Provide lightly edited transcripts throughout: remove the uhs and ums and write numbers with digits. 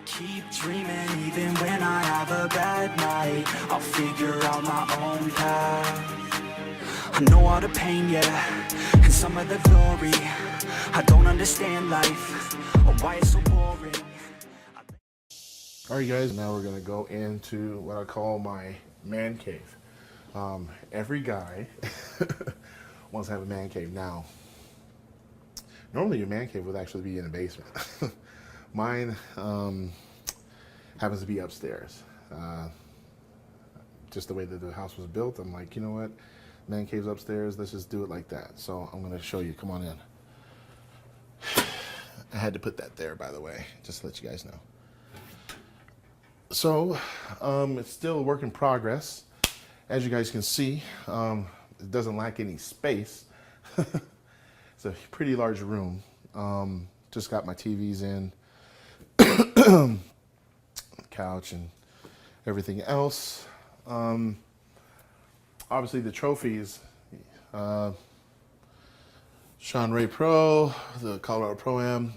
Keep dreaming even when I have a bad night. I'll figure out my own path. I know all the pain, yeah, and some of the glory. I don't understand life, or why it's so boring. Alright guys, now we're going to go into what I call my man cave. Every guy wants to have a man cave. Now, normally your man cave would actually be in a basement. Mine happens to be upstairs. Just the way that the house was built, I'm like, you know what? Man cave's upstairs, let's just do it like that. So I'm going to show you. Come on in. I had to put that there, by the way, just to let you guys know. So, it's still a work in progress. As you guys can see, it doesn't lack any space. It's a pretty large room. Just got my TVs in, couch and everything else. Obviously the trophies, Sean Ray Pro, the Colorado Pro-Am,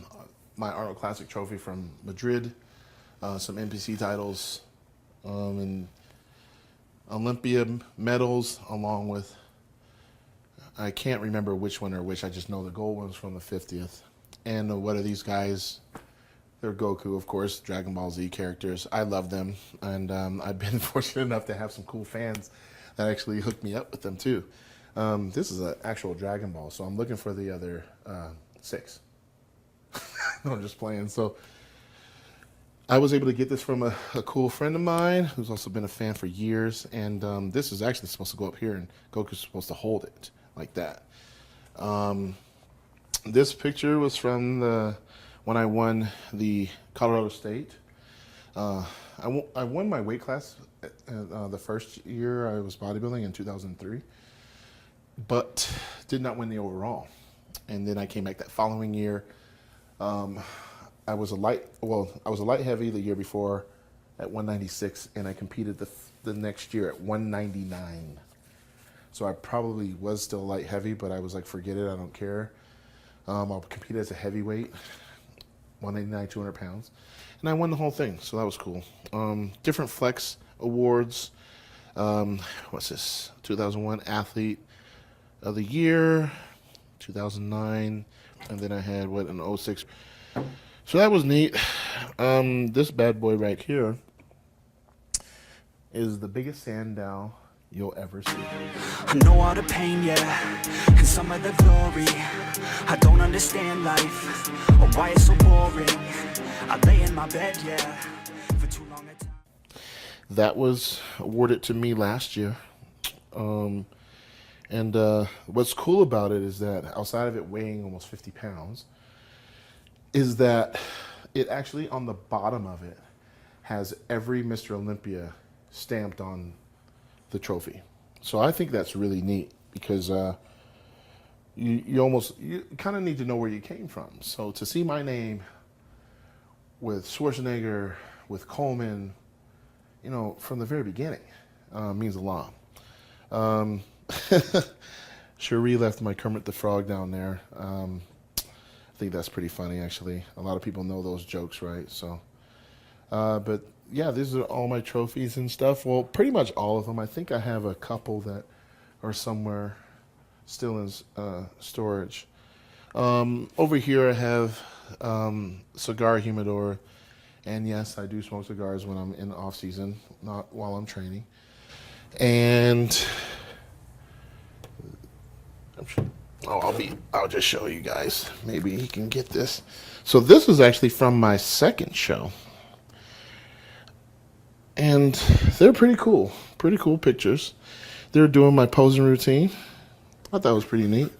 my Arnold Classic trophy from Madrid, some NPC titles, and Olympia medals, along with, I can't remember which one or which, I just know the gold one's from the 50th. And what are these guys? They're Goku, of course, Dragon Ball Z characters. I love them, and I've been fortunate enough to have some cool fans that actually hooked me up with them too. This is an actual Dragon Ball, so I'm looking for the other 6. No, I'm just playing. So I was able to get this from a cool friend of mine who's also been a fan for years, and this is actually supposed to go up here, and Goku's supposed to hold it like that. This picture was from when I won the Colorado State. I won my weight class the first year I was bodybuilding in 2003, but did not win the overall. And then I came back that following year. I was a light heavy the year before at 196, and I competed the next year at 199. So I probably was still light heavy, but I was like, forget it, I don't care. I'll compete as a heavyweight, 189, 200 pounds. And I won the whole thing, so that was cool. Different flex awards. What's this? 2001 Athlete of the Year, 2009, and then I had, an 06. So that was neat. This bad boy right here is the biggest sandow you'll ever see. I know all the pain, yeah, and some of the glory. I don't understand life, or why it's so boring. I lay in my bed, yeah, for too long a time. That was awarded to me last year. And what's cool about it is that outside of it weighing almost 50 pounds, is that it actually, on the bottom of it, has every Mr. Olympia stamped on the trophy. So I think that's really neat, because you kind of need to know where you came from. So to see my name with Schwarzenegger, with Coleman, you know, from the very beginning, means a lot. Cherie left my Kermit the Frog down there. I think that's pretty funny, actually. A lot of people know those jokes, right? So, but yeah, these are all my trophies and stuff. Well, pretty much all of them. I think I have a couple that are somewhere still in storage. Over here I have cigar humidor, and yes, I do smoke cigars when I'm in off season, not while I'm training. And I'll just show you guys. Maybe you can get this. So this is actually from my second show, and they're pretty cool pictures. They're doing my posing routine. I thought that was pretty neat.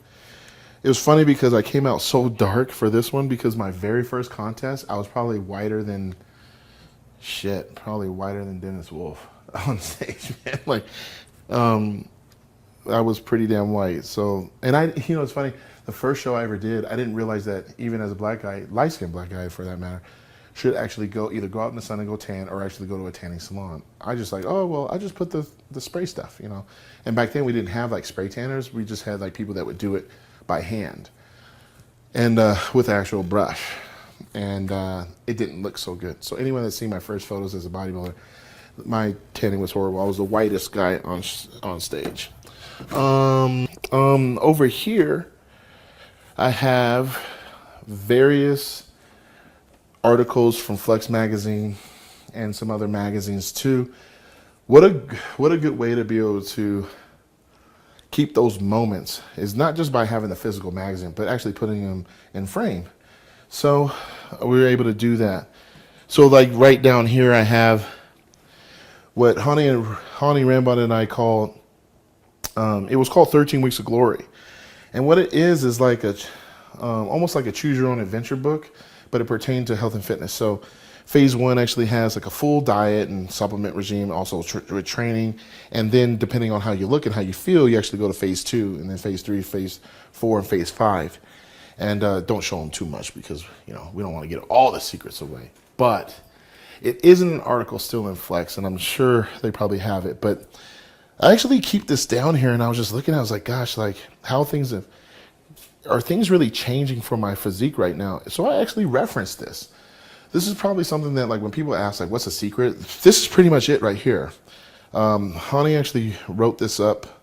It was funny because I came out so dark for this one, because my very first contest, I was probably whiter than Dennis Wolf on stage, man. Like, I was pretty damn white. So, and it's funny, the first show I ever did, I didn't realize that even as a black guy, light-skinned black guy for that matter, should actually either go out in the sun and go tan, or actually go to a tanning salon. I just like, oh, well, I just put the spray stuff, you know. And back then we didn't have like spray tanners. We just had like people that would do it by hand and with actual brush. and it didn't look so good. So anyone that's seen my first photos as a bodybuilder, my tanning was horrible. I was the whitest guy on stage. Over here, I have various articles from Flex magazine and some other magazines too. What a good way to be able to keep those moments is not just by having the physical magazine, but actually putting them in frame. So we were able to do that. So like right down here, I have what Hani Rambod and I call, it was called 13 Weeks of Glory. And what it is like almost like a choose your own adventure book, but it pertains to health and fitness. So phase 1 actually has like a full diet and supplement regime, also with training. And then depending on how you look and how you feel, you actually go to phase 2, and then phase 3, phase 4, and phase 5. And don't show them too much because, you know, we don't want to get all the secrets away. But it isn't an article still in Flex, and I'm sure they probably have it. But I actually keep this down here, and I was just looking, I was like, gosh, like how are things really changing for my physique right now? So I actually referenced this. This is probably something that, like, when people ask, like, what's the secret? This is pretty much it right here. Hani actually wrote this up,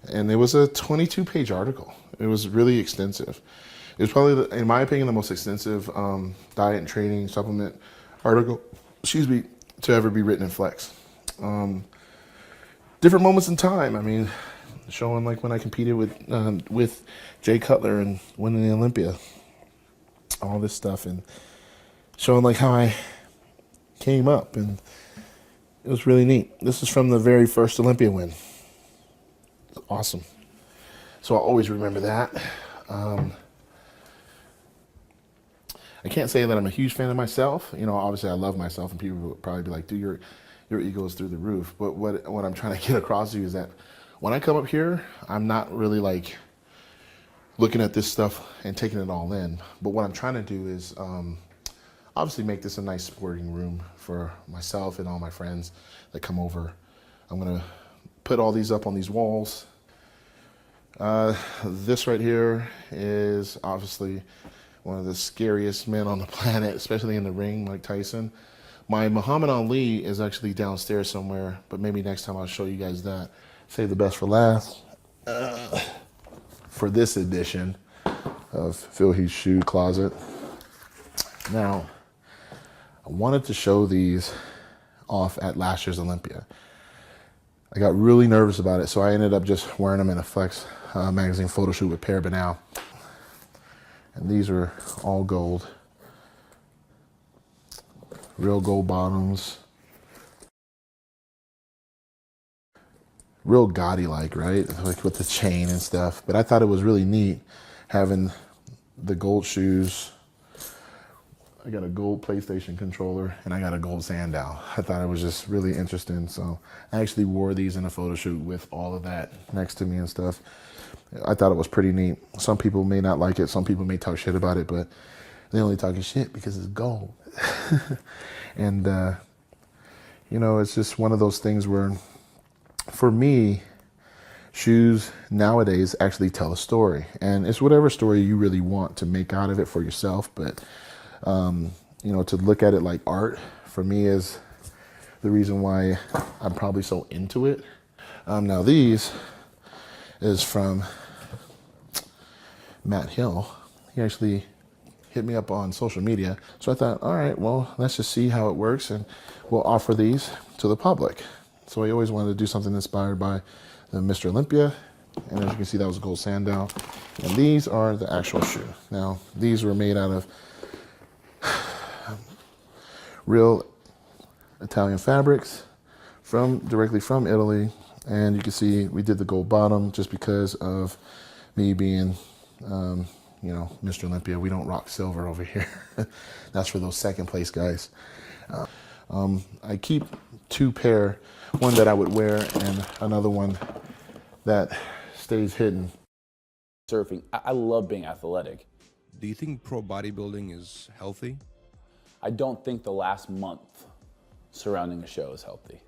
and it was a 22-page article. It was really extensive. It was probably, in my opinion, the most extensive diet and training supplement article, to ever be written in Flex. Different moments in time. I mean, showing like when I competed with Jay Cutler and winning the Olympia, all this stuff, and showing like how I came up, and it was really neat. This is from the very first Olympia win. Awesome. So I'll always remember that. I can't say that I'm a huge fan of myself. You know, obviously I love myself, and people will probably be like, dude, your ego is through the roof. But what I'm trying to get across to you is that when I come up here, I'm not really like looking at this stuff and taking it all in. But what I'm trying to do is obviously make this a nice sporting room for myself and all my friends that come over. I'm gonna put all these up on these walls. This right here is obviously one of the scariest men on the planet, especially in the ring, Mike Tyson. My Muhammad Ali is actually downstairs somewhere, but maybe next time I'll show you guys that. Save the best for last. For this edition of Phil Heath's Shoe Closet. Now, I wanted to show these off at last year's Olympia. I got really nervous about it, so I ended up just wearing them in a Flex magazine photo shoot with Per Banal. And these are all gold. Real gold bottoms. Real gaudy-like, right? Like with the chain and stuff. But I thought it was really neat having the gold shoes. I got a gold PlayStation controller, and I got a gold sandal. I thought it was just really interesting. So I actually wore these in a photo shoot with all of that next to me and stuff. I thought it was pretty neat. Some people may not like it. Some people may talk shit about it, but they're only talking shit because it's gold. And, you know, it's just one of those things where, for me, shoes nowadays actually tell a story. And it's whatever story you really want to make out of it for yourself. But, you know, to look at it like art, for me, is the reason why I'm probably so into it. Now, these is from Matt Hill. He actually hit me up on social media. So I thought, all right, well, let's just see how it works, and we'll offer these to the public. So I always wanted to do something inspired by the Mr. Olympia. And as you can see, that was a gold sandal. And these are the actual shoe. Now, these were made out of real Italian fabrics directly from Italy. And you can see we did the gold bottom just because of me being, you know, Mr. Olympia. We don't rock silver over here. That's for those second place guys. I keep two pair, one that I would wear and another one that stays hidden. Surfing, I love being athletic. Do you think pro bodybuilding is healthy? I don't think the last month surrounding a show is healthy.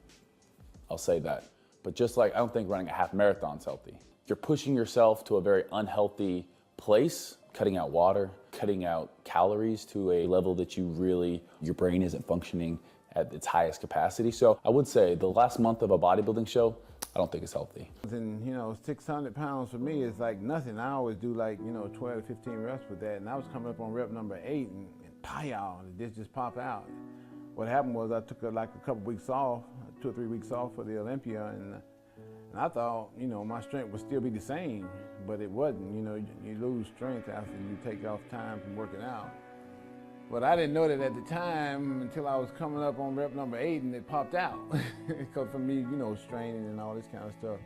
I'll say that. But just like I don't think running a half marathon is healthy. You're pushing yourself to a very unhealthy place, cutting out water, cutting out calories to a level that your brain isn't functioning at its highest capacity. So I would say the last month of a bodybuilding show, I don't think it's healthy. And 600 pounds for me is like nothing. I always do like 12 to 15 reps with that, and I was coming up on rep number 8 and pow, and it just pop out. What happened was I took like a couple weeks off, 2 or 3 weeks off for the Olympia, and I thought, my strength would still be the same, but it wasn't. You lose strength after you take off time from working out. But I didn't know that at the time until I was coming up on rep number 8 and it popped out. Because for me, straining and all this kind of stuff.